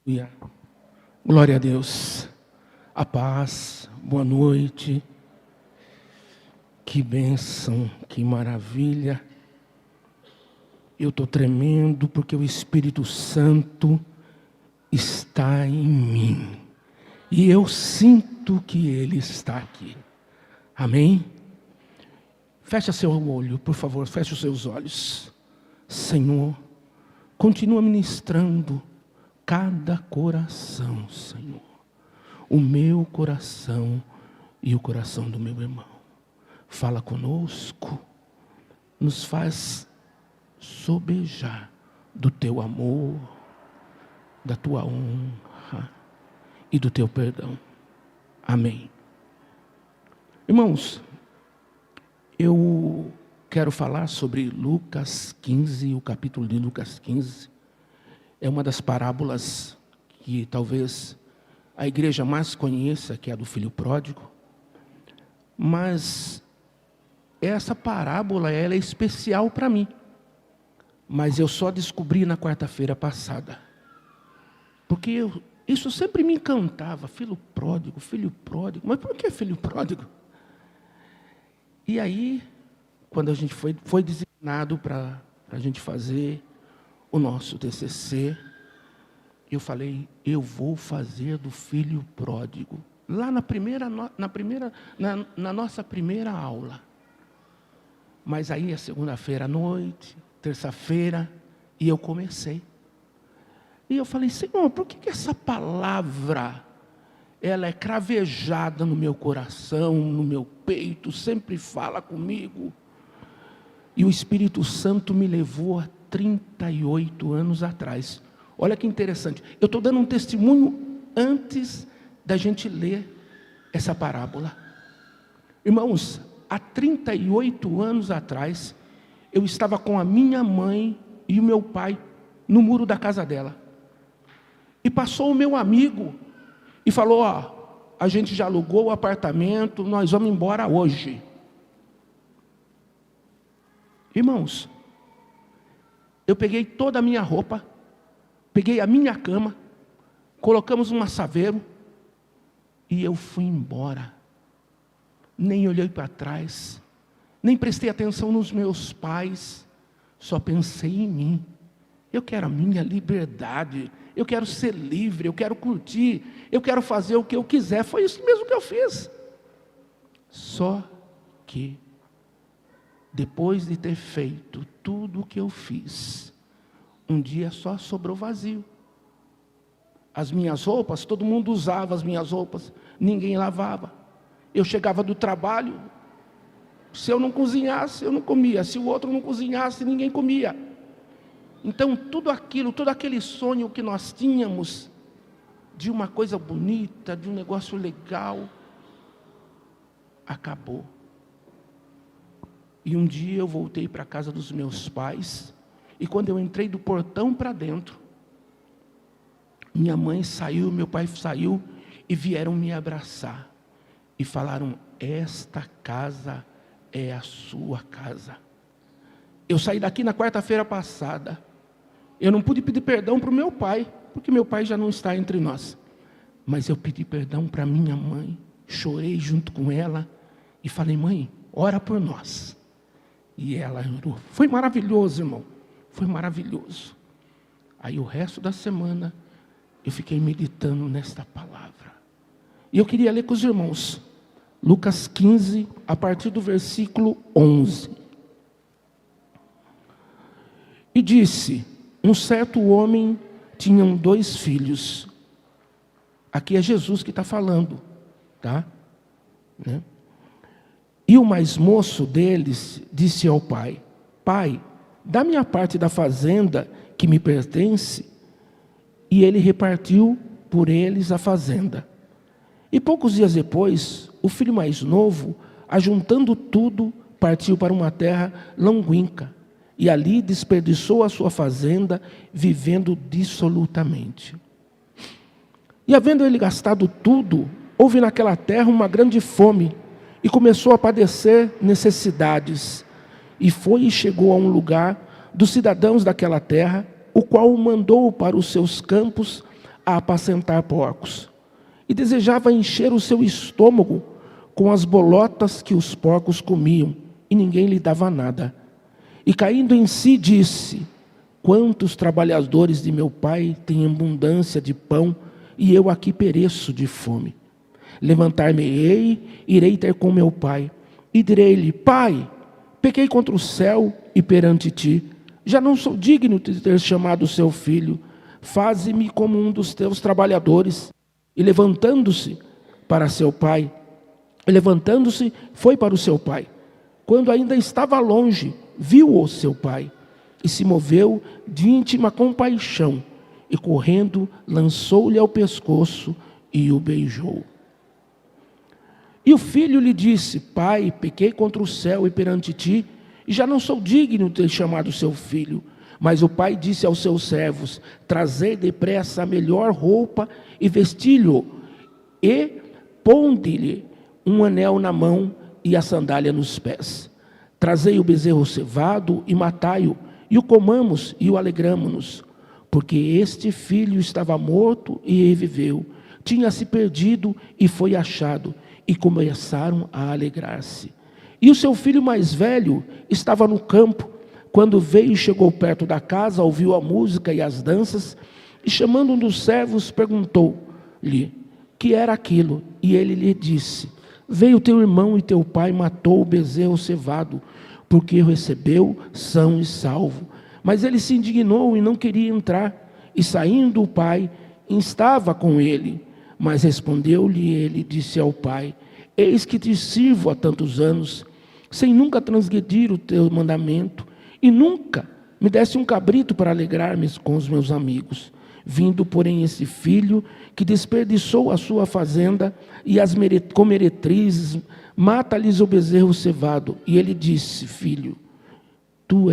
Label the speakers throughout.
Speaker 1: Aleluia. Glória a Deus. A paz, boa noite. Que bênção, que maravilha. Eu estou tremendo porque o Espírito Santo está em mim. E eu sinto que Ele está aqui. Amém? Fecha seu olho, por favor, feche os seus olhos. Senhor, continua ministrando cada coração, Senhor. O meu coração e o coração do meu irmão. Fala conosco, nos faz sobejar do teu amor, da tua honra e do teu perdão. Amém. Irmãos, eu quero falar sobre Lucas 15, o capítulo de Lucas 15. É uma das parábolas que talvez a igreja mais conheça, que é a do filho pródigo. Mas essa parábola ela é especial para mim. Mas eu só descobri na quarta-feira passada. Porque isso sempre me encantava, filho pródigo. Mas por que filho pródigo? E aí, quando a gente foi designado para a gente fazer o nosso TCC, eu falei, eu vou fazer do filho pródigo. Lá na nossa primeira aula. Mas aí é segunda-feira à noite, terça-feira, e eu comecei. E eu falei, Senhor, por que essa palavra, ela é cravejada no meu coração, no meu peito, sempre fala comigo? E o Espírito Santo me levou a 38 anos atrás. Olha que interessante. Eu estou dando um testemunho antes da gente ler essa parábola. Irmãos, há 38 anos atrás, eu estava com a minha mãe e o meu pai no muro da casa dela. E passou o meu amigo e falou, a gente já alugou o apartamento, nós vamos embora hoje. Irmãos, eu peguei toda a minha roupa, peguei a minha cama, colocamos um assaveiro e eu fui embora. Nem olhei para trás, nem prestei atenção nos meus pais, só pensei em mim. Eu quero a minha liberdade, eu quero ser livre, eu quero curtir, eu quero fazer o que eu quiser. Foi isso mesmo que eu fiz. Só que, depois de ter feito tudo o que eu fiz, um dia só sobrou vazio. As minhas roupas, todo mundo usava as minhas roupas, ninguém lavava. Eu chegava do trabalho, se eu não cozinhasse, eu não comia. Se o outro não cozinhasse, ninguém comia. Então, todo aquele sonho que nós tínhamos, de uma coisa bonita, de um negócio legal, acabou. E um dia eu voltei para a casa dos meus pais, e quando eu entrei do portão para dentro, minha mãe saiu, meu pai saiu, e vieram me abraçar, e falaram, esta casa é a sua casa. Eu saí daqui na quarta-feira passada, eu não pude pedir perdão para o meu pai, porque meu pai já não está entre nós, mas eu pedi perdão para minha mãe, chorei junto com ela, e falei, mãe, ora por nós. E ela orou. Foi maravilhoso, irmão. Foi maravilhoso. Aí o resto da semana, eu fiquei meditando nesta palavra. E eu queria ler com os irmãos. Lucas 15, a partir do versículo 11. E disse, um certo homem tinha 2 filhos. Aqui é Jesus que está falando, tá? Né? E o mais moço deles disse ao pai, pai, dá-me a parte da fazenda que me pertence. E ele repartiu por eles a fazenda. E poucos dias depois, o filho mais novo, ajuntando tudo, partiu para uma terra longínqua. E ali desperdiçou a sua fazenda, vivendo dissolutamente. E havendo ele gastado tudo, houve naquela terra uma grande fome, e começou a padecer necessidades. E foi e chegou a um lugar dos cidadãos daquela terra, o qual o mandou para os seus campos a apacentar porcos, e desejava encher o seu estômago com as bolotas que os porcos comiam, e ninguém lhe dava nada. E caindo em si, disse: quantos trabalhadores de meu pai têm abundância de pão, e eu aqui pereço de fome. Levantar-me-ei, irei ter com meu pai, e direi-lhe: Pai, pequei contra o céu e perante ti, já não sou digno de ter chamado seu filho, faze-me como um dos teus trabalhadores. E levantando-se, foi para o seu pai. Quando ainda estava longe, viu-o seu pai, e se moveu de íntima compaixão, e correndo, lançou-lhe ao pescoço e o beijou. E o filho lhe disse: Pai, pequei contra o céu e perante ti, e já não sou digno de ter chamado seu filho. Mas o pai disse aos seus servos: trazei depressa a melhor roupa e vesti-lo, e ponde-lhe um anel na mão e a sandália nos pés. Trazei o bezerro cevado e matai-o, e o comamos e o alegramo-nos. Porque este filho estava morto e reviveu, tinha se perdido e foi achado, e começaram a alegrar-se. E o seu filho mais velho estava no campo. Quando veio e chegou perto da casa, ouviu a música e as danças, e chamando um dos servos, perguntou-lhe que era aquilo. E ele lhe disse: veio teu irmão e teu pai matou o bezerro cevado, porque o recebeu são e salvo. Mas ele se indignou e não queria entrar. E saindo o pai, estava com ele. Mas respondeu-lhe ele, disse ao pai: eis que te sirvo há tantos anos, sem nunca transgredir o teu mandamento, e nunca me deste um cabrito para alegrar-me com os meus amigos. Vindo, porém, esse filho que desperdiçou a sua fazenda e as com meretrizes, mata-lhes o bezerro cevado. E ele disse: filho, tu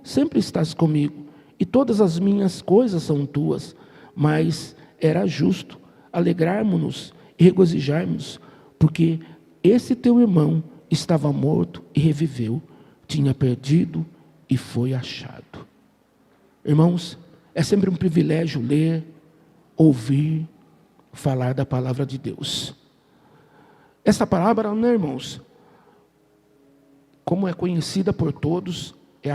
Speaker 1: sempre estás comigo, e todas as minhas coisas são tuas. Mas era justo alegrarmos-nos e regozijarmos, porque esse teu irmão estava morto e reviveu, tinha perdido e foi achado. Irmãos, é sempre um privilégio ler, ouvir, falar da palavra de Deus. Essa palavra, né, irmãos, como é conhecida por todos, é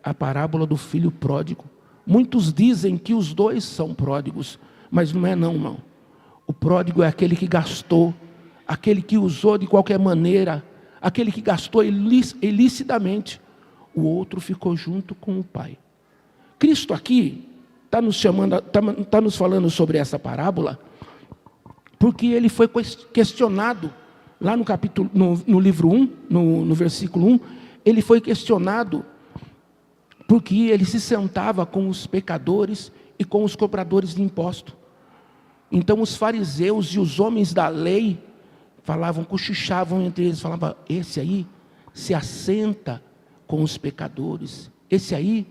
Speaker 1: a parábola do filho pródigo. Muitos dizem que os dois são pródigos, mas não é não, irmão. O pródigo é aquele que gastou, aquele que usou de qualquer maneira, aquele que gastou ilicitamente. O outro ficou junto com o pai. Cristo aqui está nos falando sobre essa parábola, porque ele foi questionado, lá no livro 1, no versículo 1, ele foi questionado, porque ele se sentava com os pecadores e com os cobradores de imposto. Então os fariseus e os homens da lei cochichavam entre eles, falavam: esse aí se assenta com os pecadores, esse aí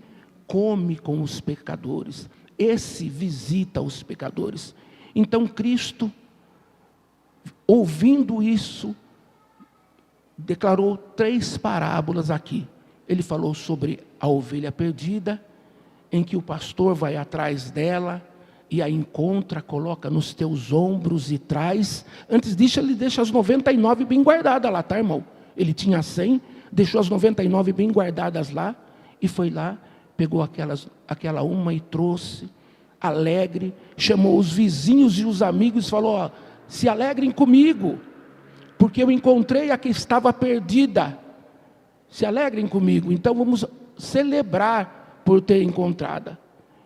Speaker 1: come com os pecadores, esse visita os pecadores. Então Cristo, ouvindo isso, declarou 3 parábolas aqui. Ele falou sobre a ovelha perdida, em que o pastor vai atrás dela e a encontra, coloca nos teus ombros e traz. Antes disso, ele deixa as 99 bem guardadas lá, tá, irmão? Ele tinha 100, deixou as 99 bem guardadas lá, e foi lá, pegou aquela uma e trouxe, alegre, chamou os vizinhos e os amigos e falou: ó, se alegrem comigo, porque eu encontrei a que estava perdida. Se alegrem comigo, então vamos celebrar por ter encontrada.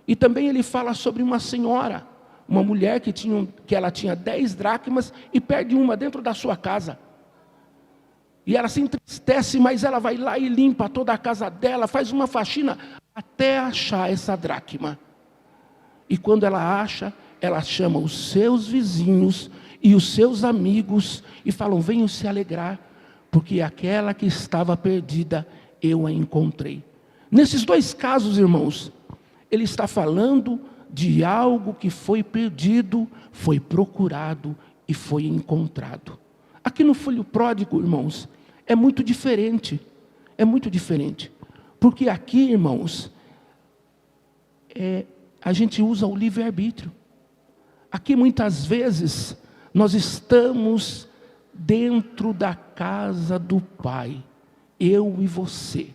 Speaker 1: E também ele fala sobre uma senhora, uma mulher que ela tinha 10 dracmas e perde uma dentro da sua casa. E ela se entristece, mas ela vai lá e limpa toda a casa dela, faz uma faxina até achar essa dracma. E quando ela acha, ela chama os seus vizinhos e os seus amigos e falam: venham se alegrar, porque aquela que estava perdida, eu a encontrei. Nesses 2 casos, irmãos, ele está falando de algo que foi perdido, foi procurado e foi encontrado. Aqui no filho pródigo, irmãos, é muito diferente. É muito diferente. Porque aqui, irmãos, a gente usa o livre-arbítrio. Aqui muitas vezes nós estamos dentro da casa do Pai, eu e você.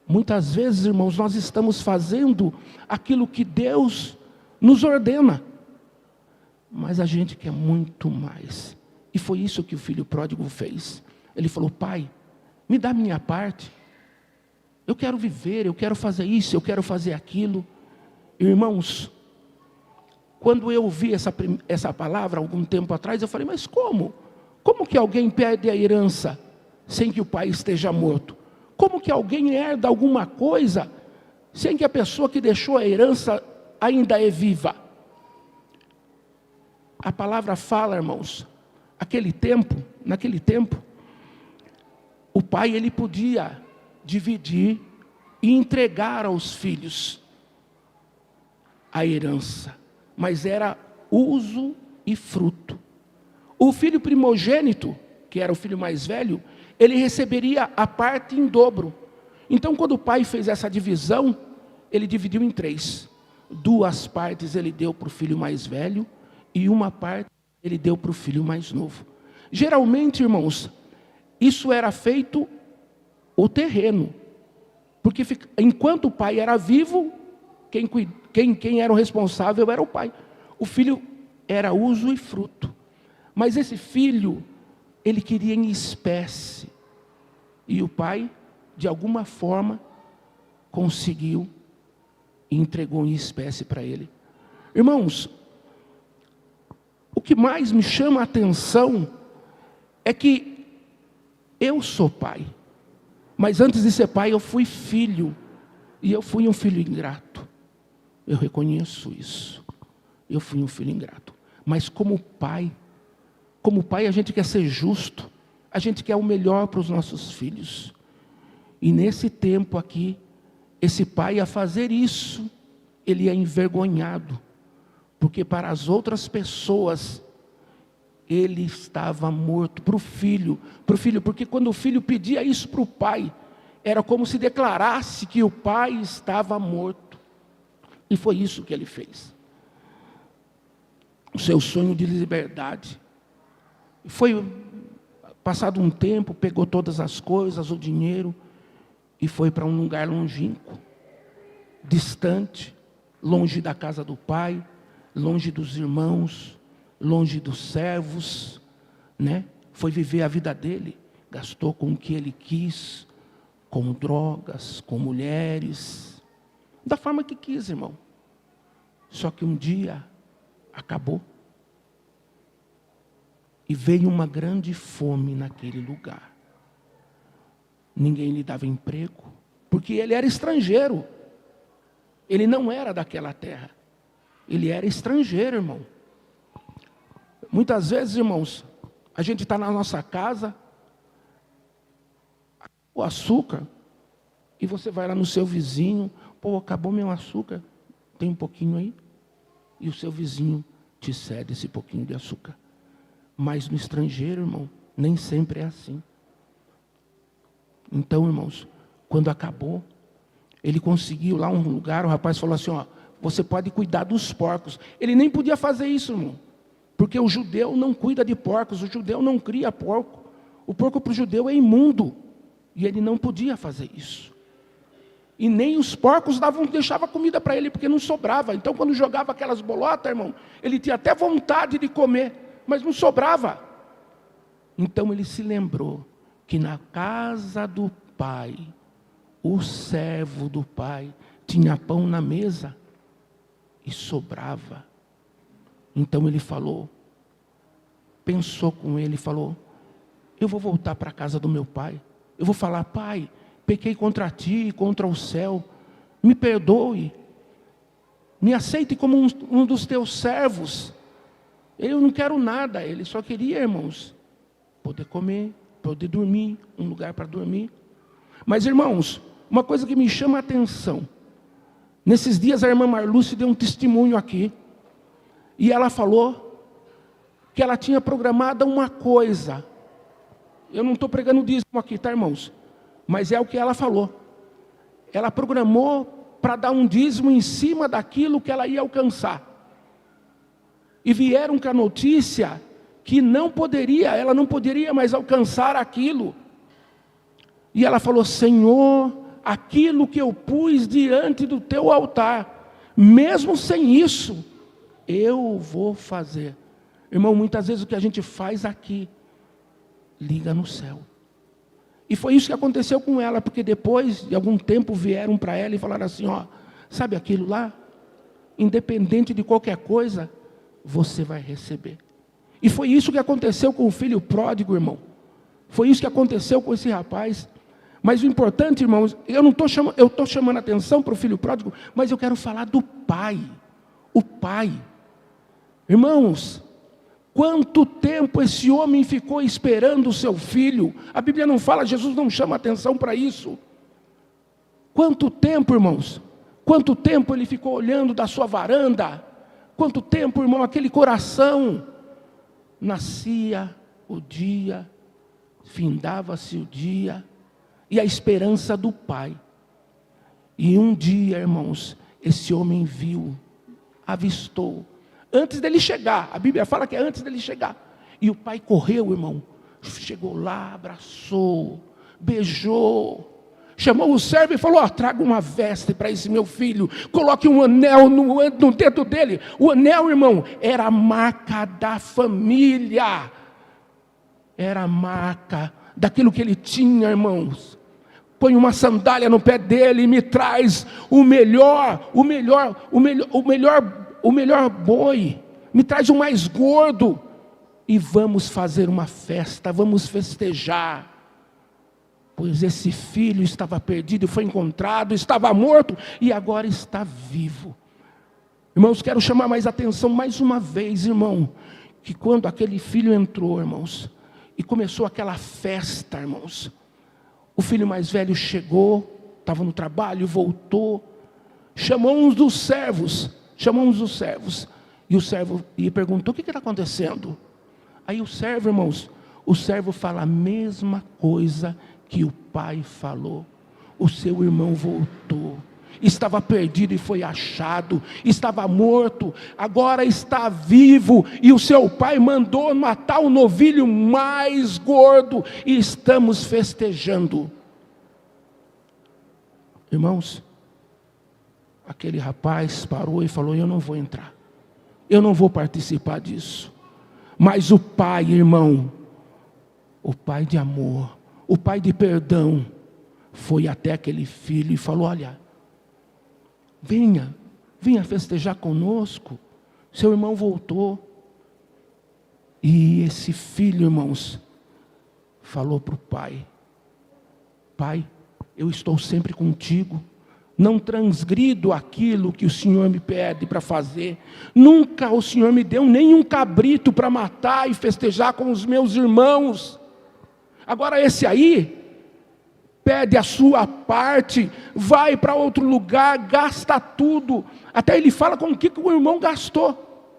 Speaker 1: Muitas vezes, irmãos, nós estamos fazendo aquilo que Deus nos ordena, mas a gente quer muito mais. E foi isso que o filho pródigo fez. Ele falou: Pai, me dá a minha parte. Eu quero viver, eu quero fazer isso, eu quero fazer aquilo. Irmãos, quando eu ouvi essa palavra algum tempo atrás, eu falei: mas como? Como que alguém perde a herança sem que o pai esteja morto? Como que alguém herda alguma coisa sem que a pessoa que deixou a herança ainda é viva? A palavra fala, irmãos, naquele tempo, o pai ele podia dividir e entregar aos filhos a herança, mas era uso e fruto. O filho primogênito, que era o filho mais velho, ele receberia a parte em dobro. Então, quando o pai fez essa divisão, ele dividiu em 3. 2 partes ele deu para o filho mais velho, e 1 parte ele deu para o filho mais novo. Geralmente, irmãos, isso era feito o terreno, porque enquanto o pai era vivo, quem era o responsável era o pai. O filho era uso e fruto. Mas esse filho, ele queria em espécie. E o pai, de alguma forma, conseguiu e entregou em espécie para ele. Irmãos, o que mais me chama a atenção é que eu sou pai. Mas antes de ser pai, eu fui filho. E eu fui um filho ingrato. Eu reconheço isso. Eu fui um filho ingrato. Mas como pai a gente quer ser justo, a gente quer o melhor para os nossos filhos. E nesse tempo aqui, esse pai a fazer isso, ele é envergonhado, porque para as outras pessoas, ele estava morto. Para o filho, porque quando o filho pedia isso para o pai, era como se declarasse que o pai estava morto. E foi isso que ele fez. O seu sonho de liberdade. Foi passado um tempo, pegou todas as coisas, o dinheiro, e foi para um lugar longínquo, distante, longe da casa do pai, longe dos irmãos, longe dos servos, né? Foi viver a vida dele, gastou com o que ele quis, com drogas, com mulheres, da forma que quis, irmão. Só que um dia acabou. E veio uma grande fome naquele lugar. Ninguém lhe dava emprego, porque ele era estrangeiro. Ele não era daquela terra. Ele era estrangeiro, irmão. Muitas vezes, irmãos, a gente está na nossa casa, o açúcar, e você vai lá no seu vizinho, pô, acabou meu açúcar, tem um pouquinho aí? E o seu vizinho te cede esse pouquinho de açúcar. Mas no estrangeiro, irmão, nem sempre é assim. Então, irmãos, quando acabou, ele conseguiu lá um lugar, o rapaz falou assim, ó, você pode cuidar dos porcos. Ele nem podia fazer isso, irmão, porque o judeu não cuida de porcos, o judeu não cria porco. O porco para o judeu é imundo, e ele não podia fazer isso. E nem os porcos deixavam comida para ele, porque não sobrava. Então, quando jogava aquelas bolotas, irmão, ele tinha até vontade de comer, mas não sobrava. Então ele se lembrou que na casa do pai, o servo do pai tinha pão na mesa e sobrava. Então ele falou, pensou com ele, falou, eu vou voltar para a casa do meu pai. Eu vou falar, pai, pequei contra ti e contra o céu. Me perdoe. Me aceite como um dos teus servos. Eu não quero nada, ele só queria, irmãos, poder comer, poder dormir, um lugar para dormir. Mas, irmãos, uma coisa que me chama a atenção, nesses dias a irmã Marluce deu um testemunho aqui, e ela falou que ela tinha programado uma coisa. Eu não estou pregando dízimo aqui, tá, irmãos? Mas é o que ela falou. Ela programou para dar um dízimo em cima daquilo que ela ia alcançar. E vieram com a notícia que ela não poderia mais alcançar aquilo. E ela falou: Senhor, aquilo que eu pus diante do teu altar, mesmo sem isso, eu vou fazer. Irmão, muitas vezes o que a gente faz aqui, liga no céu. E foi isso que aconteceu com ela, porque depois de algum tempo vieram para ela e falaram assim: ó, sabe aquilo lá? Independente de qualquer coisa, você vai receber. E foi isso que aconteceu com o filho pródigo, irmão. Foi isso que aconteceu com esse rapaz. Mas o importante, irmãos, eu estou chamando a atenção para o filho pródigo, mas eu quero falar do pai. O pai. Irmãos, quanto tempo esse homem ficou esperando o seu filho? A Bíblia não fala, Jesus não chama atenção para isso. Quanto tempo, irmãos? Quanto tempo ele ficou olhando da sua varanda? Quanto tempo, irmão, aquele coração? Nascia o dia, findava-se o dia, e a esperança do pai. E um dia, irmãos, esse homem viu, avistou, antes dele chegar, a Bíblia fala que é antes dele chegar, e o pai correu, irmão, chegou lá, abraçou, beijou, chamou o servo e falou: ó, traga uma veste para esse meu filho, coloque um anel no dedo dele. O anel, irmão, era a marca da família, era a marca daquilo que ele tinha, irmãos. Põe uma sandália no pé dele e me traz o melhor boi, me traz o mais gordo, e vamos fazer uma festa, vamos festejar, pois esse filho estava perdido e foi encontrado, estava morto e agora está vivo. Irmãos, quero chamar mais atenção mais uma vez, irmão, que quando aquele filho entrou, irmãos, e começou aquela festa, irmãos, o filho mais velho chegou, estava no trabalho, voltou, chamou um dos servos, e o servo perguntou: o que está acontecendo? Aí o servo, irmãos, o servo fala a mesma coisa que o pai falou: o seu irmão voltou, estava perdido e foi achado, estava morto, agora está vivo, e o seu pai mandou matar o novilho mais gordo, e estamos festejando. Irmãos, aquele rapaz parou e falou: eu não vou entrar, eu não vou participar disso. Mas o pai, irmão, o pai de amor, o pai de perdão, foi até aquele filho e falou: olha, venha festejar conosco, seu irmão voltou. E esse filho, irmãos, falou para o pai: pai, eu estou sempre contigo, não transgrido aquilo que o Senhor me pede para fazer, nunca o Senhor me deu nenhum cabrito para matar e festejar com os meus irmãos, agora esse aí, pede a sua parte, vai para outro lugar, gasta tudo. Até ele fala com o que o irmão gastou.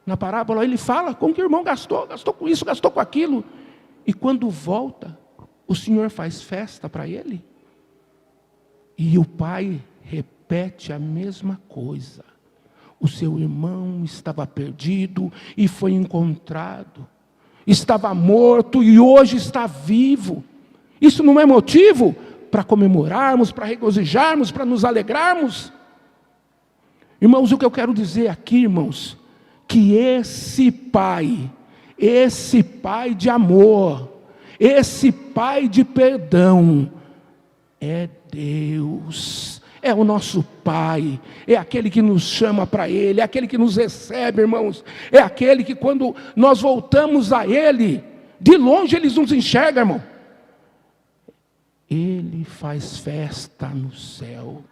Speaker 1: Na parábola ele fala com o que o irmão gastou com isso, gastou com aquilo. E quando volta, o Senhor faz festa para ele. E o pai repete a mesma coisa: o seu irmão estava perdido e foi encontrado, estava morto e hoje está vivo. Isso não é motivo para comemorarmos, para regozijarmos, para nos alegrarmos? Irmãos, o que eu quero dizer aqui, irmãos, que esse pai de amor, esse pai de perdão, é Deus, é o nosso Pai, é aquele que nos chama para Ele, é aquele que nos recebe, irmãos, é aquele que quando nós voltamos a Ele, de longe Ele nos enxerga, irmão. Ele faz festa no céu.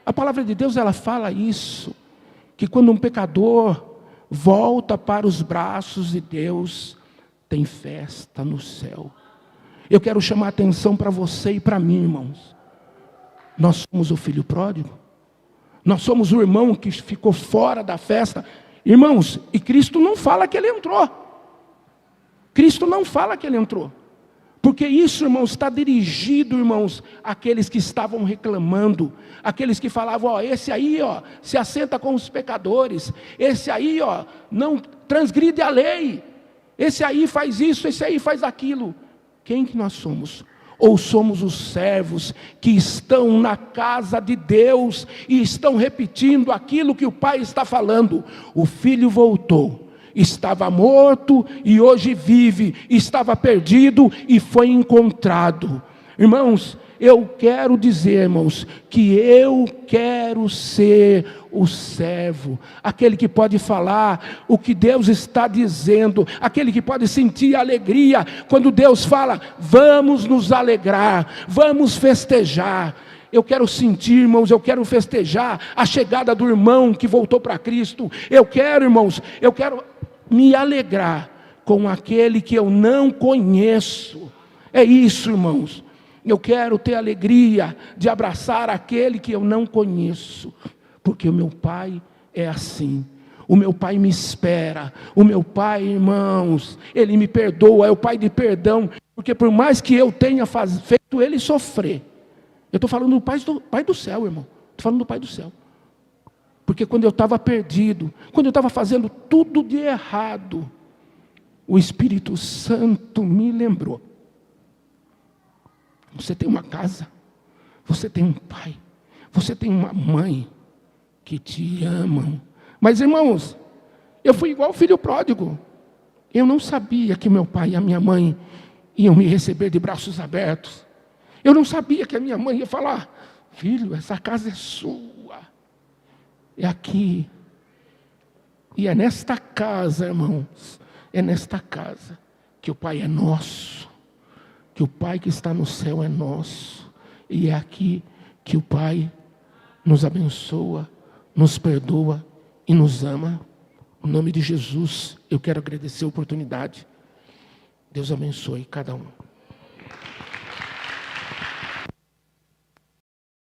Speaker 1: A palavra de Deus, ela fala isso, que quando um pecador volta para os braços de Deus, tem festa no céu. Eu quero chamar a atenção para você e para mim, irmãos. Nós somos o filho pródigo, nós somos o irmão que ficou fora da festa, irmãos, e Cristo não fala que ele entrou. Cristo não fala que ele entrou. Porque isso, irmãos, está dirigido, irmãos, àqueles que estavam reclamando, aqueles que falavam, ó, esse aí, ó, se assenta com os pecadores, esse aí, ó, não transgride a lei, esse aí faz isso, esse aí faz aquilo. Quem que nós somos? Ou somos os servos que estão na casa de Deus e estão repetindo aquilo que o Pai está falando? O filho voltou. Estava morto e hoje vive, estava perdido e foi encontrado. Irmãos, eu quero dizer, irmãos, que eu quero ser o servo, aquele que pode falar o que Deus está dizendo, aquele que pode sentir alegria quando Deus fala, vamos nos alegrar, vamos festejar. Eu quero sentir, irmãos, eu quero festejar a chegada do irmão que voltou para Cristo. Eu quero, irmãos, eu quero me alegrar com aquele que eu não conheço. É isso, irmãos. Eu quero ter alegria de abraçar aquele que eu não conheço, porque o meu Pai é assim. O meu Pai me espera. O meu Pai, irmãos, Ele me perdoa, é o Pai de perdão, porque por mais que eu tenha feito Ele sofrer, eu estou falando do Pai do céu, irmão. Estou falando do Pai do céu. Porque quando eu estava perdido, quando eu estava fazendo tudo de errado, o Espírito Santo me lembrou. Você tem uma casa, você tem um pai, você tem uma mãe que te amam. Mas, irmãos, eu fui igual o filho pródigo. Eu não sabia que meu pai e a minha mãe iam me receber de braços abertos. Eu não sabia que a minha mãe ia falar, filho, essa casa é sua. É aqui. E é nesta casa, irmãos, é nesta casa que o Pai é nosso, que o Pai que está no céu é nosso, e é aqui que o Pai nos abençoa, nos perdoa e nos ama. Em nome de Jesus, eu quero agradecer a oportunidade. Deus abençoe cada um.